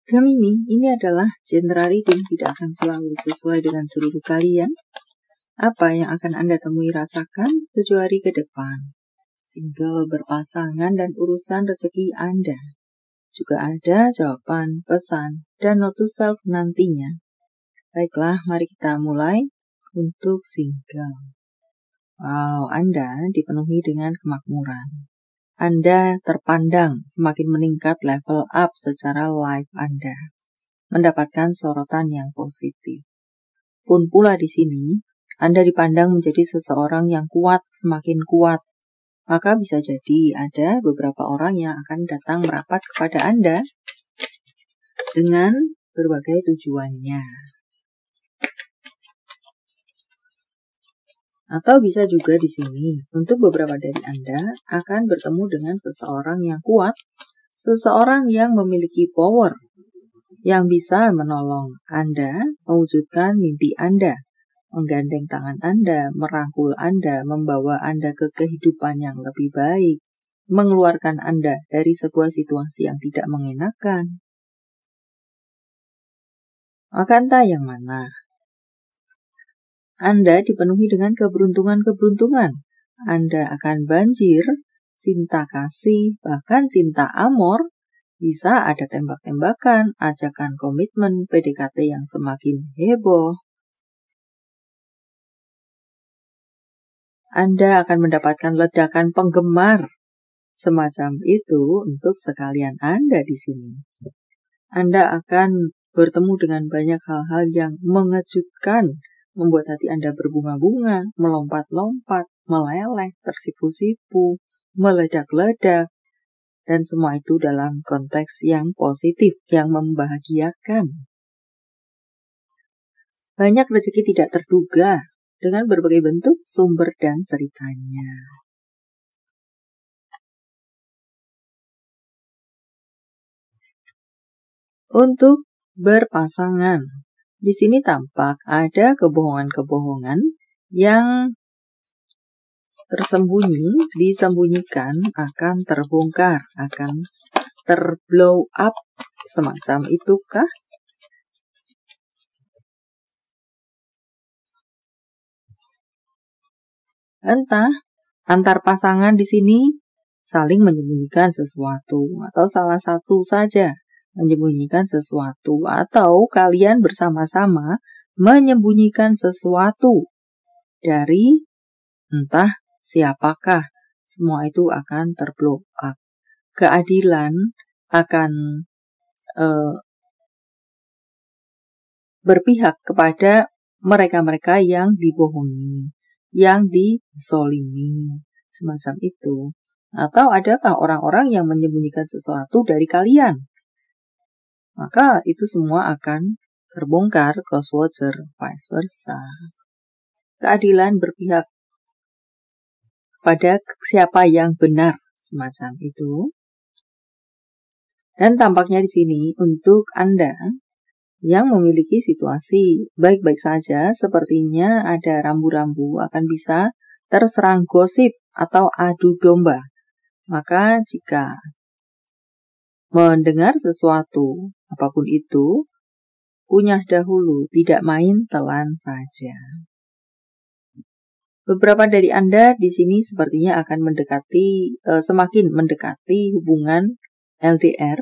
Gemini, ini adalah general reading, tidak akan selalu sesuai dengan seluruh kalian. Apa yang akan Anda temui rasakan 7 hari ke depan? Single, berpasangan, dan urusan rezeki Anda. Juga ada jawaban, pesan, dan note to self nantinya. Baiklah, mari kita mulai untuk single. Wow, Anda dipenuhi dengan kemakmuran. Anda terpandang semakin meningkat level up secara life Anda, mendapatkan sorotan yang positif. Pun pula di sini, Anda dipandang menjadi seseorang yang kuat, semakin kuat. Maka bisa jadi ada beberapa orang yang akan datang merapat kepada Anda dengan berbagai tujuannya. Atau bisa juga di sini, untuk beberapa dari Anda akan bertemu dengan seseorang yang kuat, seseorang yang memiliki power, yang bisa menolong Anda mewujudkan mimpi Anda, menggandeng tangan Anda, merangkul Anda, membawa Anda ke kehidupan yang lebih baik, mengeluarkan Anda dari sebuah situasi yang tidak mengenakan. Maka entah yang mana. Anda dipenuhi dengan keberuntungan-keberuntungan. Anda akan banjir, cinta kasih, bahkan cinta amor. Bisa ada tembak-tembakan, ajakan komitmen, PDKT yang semakin heboh. Anda akan mendapatkan ledakan penggemar. Semacam itu untuk sekalian Anda di sini. Anda akan bertemu dengan banyak hal-hal yang mengejutkan, membuat hati Anda berbunga-bunga, melompat-lompat, meleleh, tersipu-sipu, meledak-ledak, dan semua itu dalam konteks yang positif, yang membahagiakan. Banyak rezeki tidak terduga, dengan berbagai bentuk, sumber, dan ceritanya. Untuk berpasangan, di sini tampak ada kebohongan-kebohongan yang tersembunyi, disembunyikan, akan terbongkar, akan terblow up, semacam itukah? Entah, antar pasangan di sini saling menyembunyikan sesuatu, atau salah satu saja menyembunyikan sesuatu, atau kalian bersama-sama menyembunyikan sesuatu dari entah siapakah. Semua itu akan terblow up. Keadilan akan berpihak kepada mereka-mereka yang dibohongi, yang dizolimi, semacam itu. Atau adakah orang-orang yang menyembunyikan sesuatu dari kalian? Maka itu semua akan terbongkar, crosswatcher, vice versa. Keadilan berpihak pada siapa yang benar, semacam itu. Dan tampaknya di sini untuk Anda yang memiliki situasi baik-baik saja, sepertinya ada rambu-rambu akan bisa terserang gosip atau adu domba. Maka jika mendengar sesuatu, apapun itu, kunyah dahulu, tidak main telan saja. Beberapa dari Anda di sini sepertinya akan semakin mendekati hubungan LDR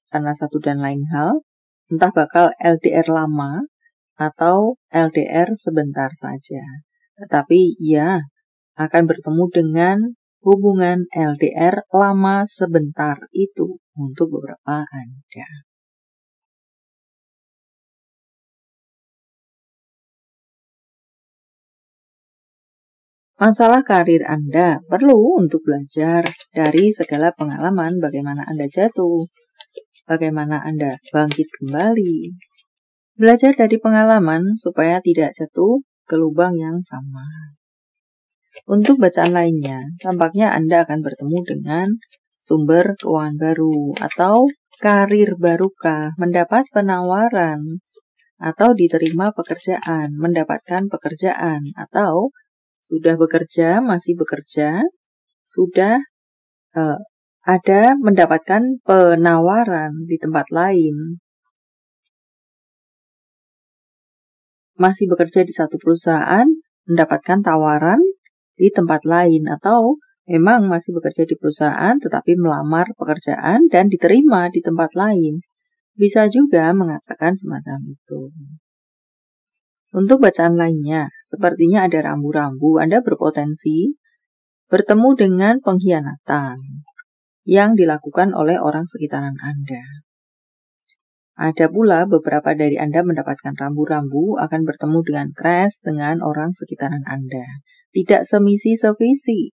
karena satu dan lain hal, entah bakal LDR lama atau LDR sebentar saja. Tetapi ia akan bertemu dengan hubungan LDR lama sebentar itu untuk beberapa Anda. Masalah karir Anda perlu untuk belajar dari segala pengalaman, bagaimana Anda jatuh, bagaimana Anda bangkit kembali. Belajar dari pengalaman supaya tidak jatuh ke lubang yang sama. Untuk bacaan lainnya, tampaknya Anda akan bertemu dengan sumber keuangan baru atau karir barukah, mendapat penawaran, atau diterima pekerjaan, mendapatkan pekerjaan, atau sudah bekerja, masih bekerja, sudah ada mendapatkan penawaran di tempat lain, masih bekerja di satu perusahaan, mendapatkan tawaran di tempat lain, atau memang masih bekerja di perusahaan tetapi melamar pekerjaan dan diterima di tempat lain. Bisa juga mengatakan semacam itu. Untuk bacaan lainnya, sepertinya ada rambu-rambu Anda berpotensi bertemu dengan pengkhianatan yang dilakukan oleh orang sekitaran Anda. Ada pula beberapa dari Anda mendapatkan rambu-rambu akan bertemu dengan crash dengan orang sekitaran Anda. Tidak semisi sevisi.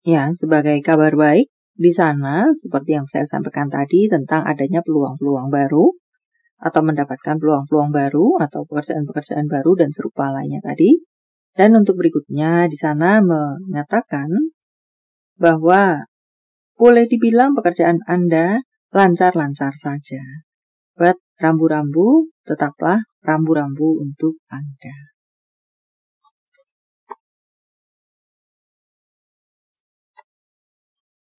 Ya, sebagai kabar baik, di sana seperti yang saya sampaikan tadi tentang adanya peluang-peluang baru, atau mendapatkan peluang-peluang baru, atau pekerjaan-pekerjaan baru dan serupa lainnya tadi. Dan untuk berikutnya, di sana mengatakan bahwa boleh dibilang pekerjaan Anda lancar-lancar saja. Buat rambu-rambu, tetaplah rambu-rambu untuk Anda.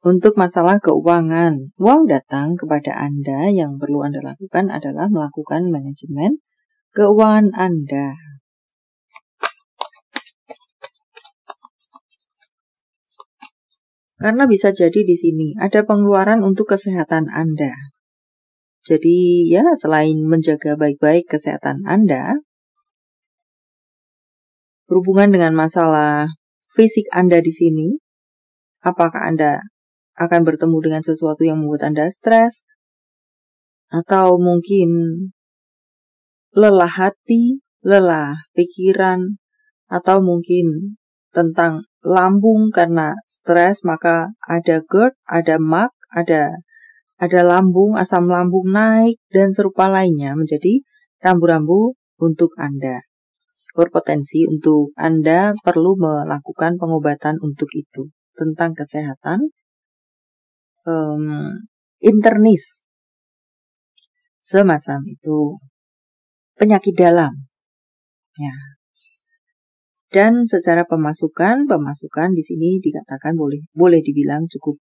Untuk masalah keuangan, uang datang kepada Anda, yang perlu Anda lakukan adalah melakukan manajemen keuangan Anda. Karena bisa jadi di sini ada pengeluaran untuk kesehatan Anda. Jadi ya, selain menjaga baik-baik kesehatan Anda, berhubungan dengan masalah fisik Anda di sini, apakah Anda akan bertemu dengan sesuatu yang membuat Anda stres, atau mungkin lelah hati, lelah pikiran, atau mungkin tentang lambung karena stres, maka ada GERD, ada MAC, ada lambung, asam lambung naik, dan serupa lainnya menjadi rambu-rambu untuk Anda. Berpotensi untuk Anda perlu melakukan pengobatan untuk itu, tentang kesehatan internis, semacam itu, penyakit dalam, ya. Dan secara pemasukan di sini dikatakan boleh dibilang cukup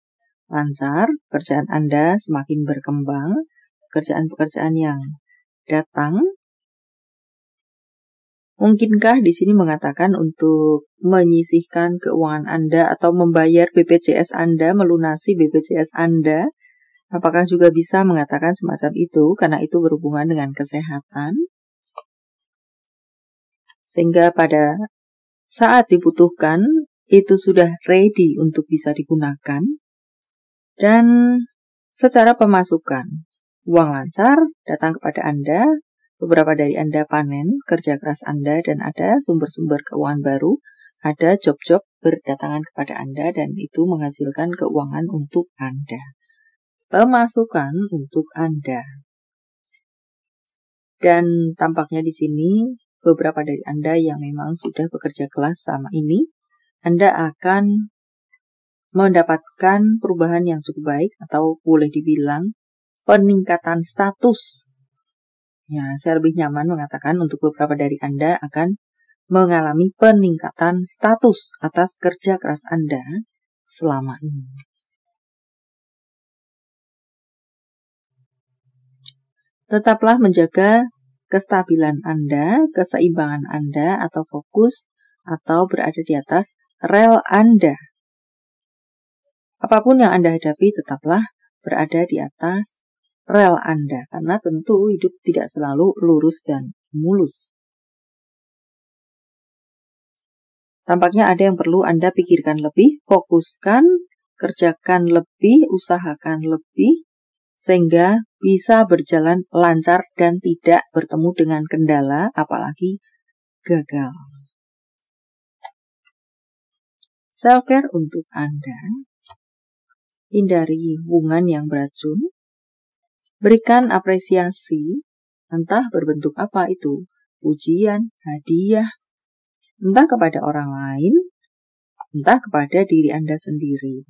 lancar. Pekerjaan Anda semakin berkembang, pekerjaan-pekerjaan yang datang. Mungkinkah di sini mengatakan untuk menyisihkan keuangan Anda atau membayar BPJS Anda, melunasi BPJS Anda? Apakah juga bisa mengatakan semacam itu, karena itu berhubungan dengan kesehatan? Sehingga pada saat dibutuhkan, itu sudah ready untuk bisa digunakan. Dan secara pemasukan, uang lancar datang kepada Anda, beberapa dari Anda panen kerja keras Anda, dan ada sumber-sumber keuangan baru, ada job-job berdatangan kepada Anda, dan itu menghasilkan keuangan untuk Anda. Pemasukan untuk Anda. Dan tampaknya di sini beberapa dari Anda yang memang sudah bekerja keras sama ini, Anda akan mendapatkan perubahan yang cukup baik, atau boleh dibilang peningkatan status. Ya, saya lebih nyaman mengatakan untuk beberapa dari Anda akan mengalami peningkatan status atas kerja keras Anda selama ini. Tetaplah menjaga kestabilan Anda, keseimbangan Anda, atau fokus, atau berada di atas rel Anda. Apapun yang Anda hadapi, tetaplah berada di atas rel Anda, karena tentu hidup tidak selalu lurus dan mulus. Tampaknya ada yang perlu Anda pikirkan lebih, fokuskan, kerjakan lebih, usahakan lebih, sehingga bisa berjalan lancar dan tidak bertemu dengan kendala, apalagi gagal. Self-care untuk Anda. Hindari hubungan yang beracun. Berikan apresiasi, entah berbentuk apa itu, pujian, hadiah, entah kepada orang lain, entah kepada diri Anda sendiri.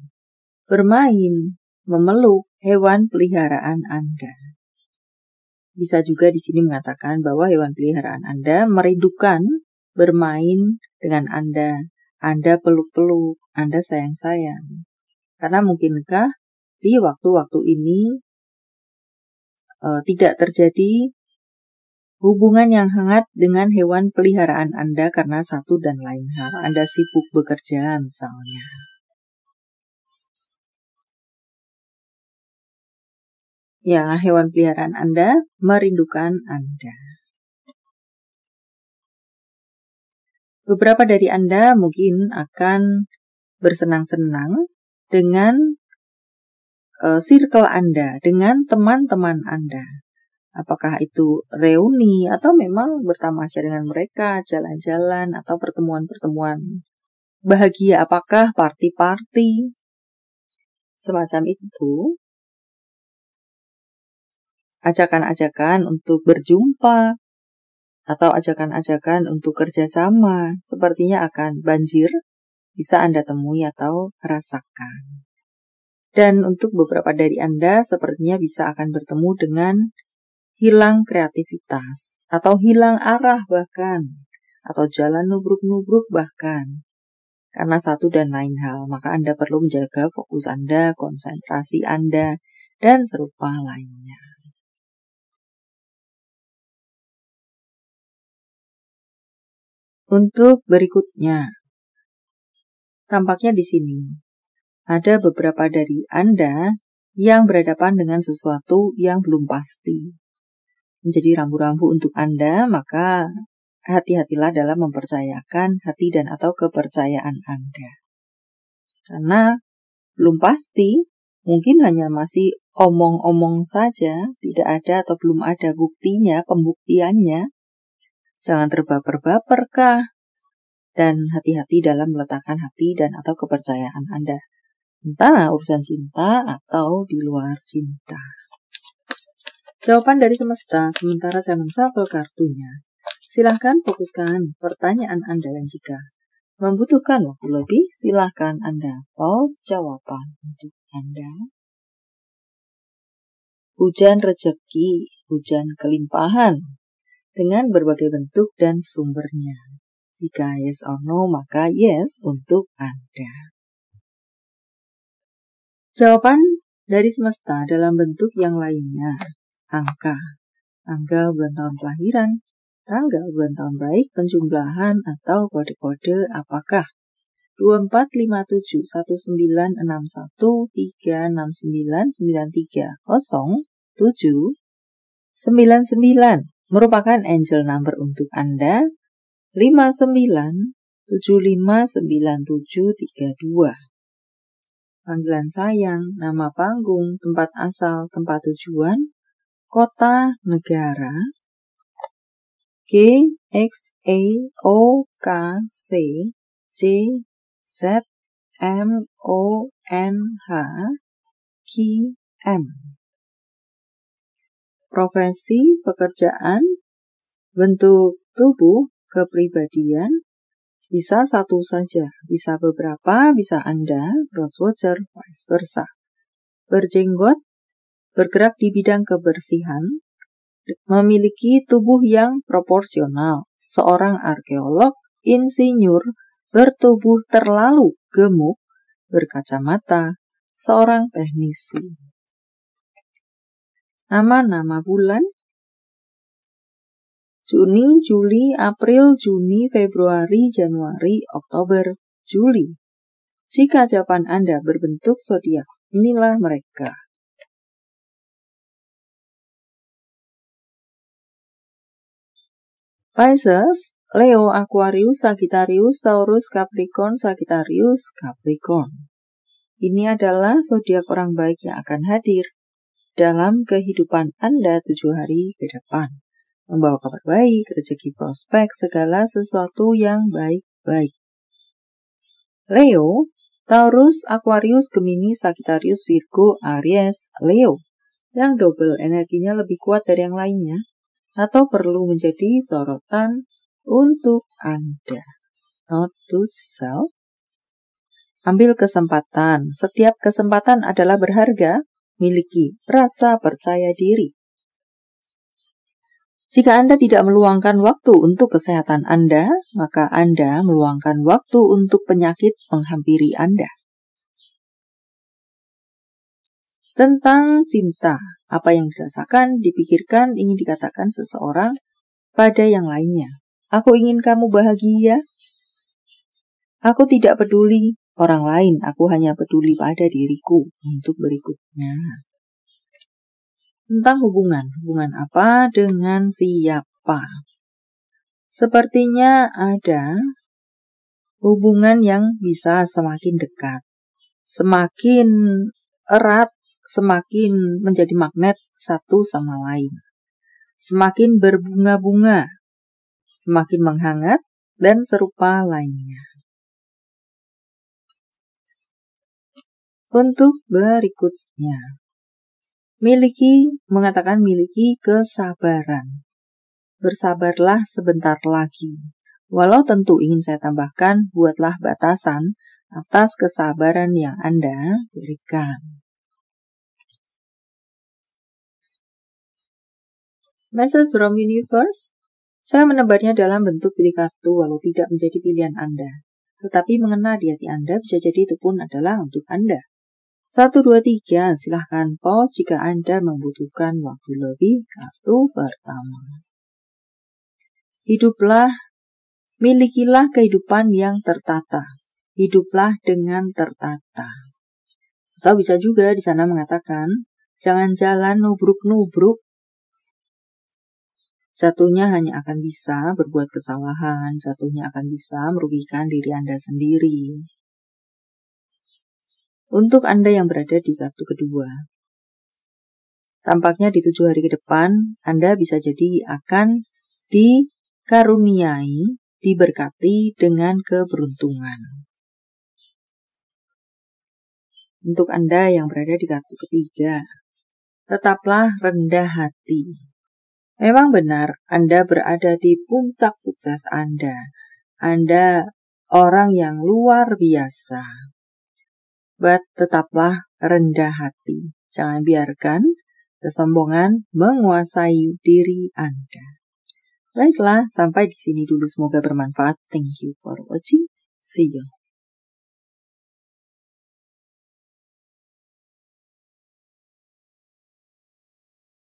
Bermain, memeluk hewan peliharaan Anda. Bisa juga di sini mengatakan bahwa hewan peliharaan Anda merindukan bermain dengan Anda. Anda peluk-peluk, Anda sayang-sayang. Karena mungkinkah di waktu-waktu ini tidak terjadi hubungan yang hangat dengan hewan peliharaan Anda karena satu dan lain hal. Anda sibuk bekerja misalnya. Ya, hewan peliharaan Anda merindukan Anda. Beberapa dari Anda mungkin akan bersenang-senang dengan circle Anda, dengan teman-teman Anda. Apakah itu reuni atau memang bertamasya dengan mereka, jalan-jalan atau pertemuan-pertemuan bahagia, apakah party-party, semacam itu. Ajakan-ajakan untuk berjumpa atau ajakan-ajakan untuk kerjasama sepertinya akan banjir, bisa Anda temui atau rasakan. Dan untuk beberapa dari Anda sepertinya bisa akan bertemu dengan hilang kreativitas, atau hilang arah bahkan, atau jalan nubruk-nubruk bahkan. Karena satu dan lain hal, maka Anda perlu menjaga fokus Anda, konsentrasi Anda, dan serupa lainnya. Untuk berikutnya, tampaknya di sini ada beberapa dari Anda yang berhadapan dengan sesuatu yang belum pasti. Menjadi rambu-rambu untuk Anda, maka hati-hatilah dalam mempercayakan hati dan atau kepercayaan Anda. Karena belum pasti, mungkin hanya masih omong-omong saja, tidak ada atau belum ada buktinya, pembuktiannya. Jangan terbaper-baper kah? Dan hati-hati dalam meletakkan hati dan atau kepercayaan Anda. Entah urusan cinta atau di luar cinta. Jawaban dari semesta, sementara saya menshuffle kartunya. Silahkan fokuskan pertanyaan Anda dan jika membutuhkan waktu lebih, silahkan Anda pause jawaban untuk Anda. Hujan rezeki, hujan kelimpahan, dengan berbagai bentuk dan sumbernya. Jika yes or no, maka yes untuk Anda. Jawaban dari semesta dalam bentuk yang lainnya. Angka, tanggal, bulan tahun kelahiran, tanggal, bulan tahun baik, penjumlahan, atau kode-kode apakah 2457 1961 369 93 07 99 merupakan angel number untuk Anda 59 759732. Panggilan sayang, nama panggung, tempat asal, tempat tujuan, kota, negara, G, X, A, O, K, C, J, Z, M, O, N, H, Q, M. Profesi, pekerjaan, bentuk tubuh, kepribadian, bisa satu saja, bisa beberapa, bisa Anda, crosswatcher, vice versa. Berjenggot, bergerak di bidang kebersihan, memiliki tubuh yang proporsional, seorang arkeolog, insinyur, bertubuh terlalu gemuk, berkacamata, seorang teknisi. Nama-nama bulan, Juni, Juli, April, Juni, Februari, Januari, Oktober, Juli. Jika jawaban Anda berbentuk zodiak, inilah mereka. Pisces, Leo, Aquarius, Sagittarius, Taurus, Capricorn, Sagittarius, Capricorn. Ini adalah zodiak orang baik yang akan hadir dalam kehidupan Anda 7 hari ke depan. Membawa kabar baik, rezeki, prospek, segala sesuatu yang baik-baik. Leo, Taurus, Aquarius, Gemini, Sagittarius, Virgo, Aries, Leo. Yang double energinya lebih kuat dari yang lainnya atau perlu menjadi sorotan untuk Anda. Note to self. Ambil kesempatan. Setiap kesempatan adalah berharga. Miliki rasa percaya diri. Jika Anda tidak meluangkan waktu untuk kesehatan Anda, maka Anda meluangkan waktu untuk penyakit menghampiri Anda. Tentang cinta, apa yang dirasakan, dipikirkan, ingin dikatakan seseorang pada yang lainnya. Aku ingin kamu bahagia. Aku tidak peduli orang lain, aku hanya peduli pada diriku. Untuk berikutnya. Tentang hubungan apa dengan siapa? Sepertinya ada hubungan yang bisa semakin dekat, semakin erat, semakin menjadi magnet satu sama lain, semakin berbunga-bunga, semakin menghangat, dan serupa lainnya. Untuk berikutnya, mengatakan miliki kesabaran. Bersabarlah sebentar lagi. Walau tentu ingin saya tambahkan, buatlah batasan atas kesabaran yang Anda berikan. Message from Universe. Saya menebarnya dalam bentuk pilih kartu walau tidak menjadi pilihan Anda. Tetapi mengena di hati Anda bisa jadi itu pun adalah untuk Anda. 1, 2, 3, silahkan pause jika Anda membutuhkan waktu lebih. Kartu pertama. Milikilah kehidupan yang tertata. Hiduplah dengan tertata. Atau bisa juga di sana mengatakan, jangan jalan nubruk-nubruk. Jatuhnya hanya akan bisa berbuat kesalahan, jatuhnya akan bisa merugikan diri Anda sendiri. Untuk Anda yang berada di kartu kedua, tampaknya di 7 hari ke depan, Anda bisa jadi akan dikaruniai, diberkati dengan keberuntungan. Untuk Anda yang berada di kartu ketiga, tetaplah rendah hati. Memang benar, Anda berada di puncak sukses Anda. Anda orang yang luar biasa. Tetaplah rendah hati. Jangan biarkan kesombongan menguasai diri Anda. Baiklah, sampai di sini dulu. Semoga bermanfaat. Thank you for watching. See you.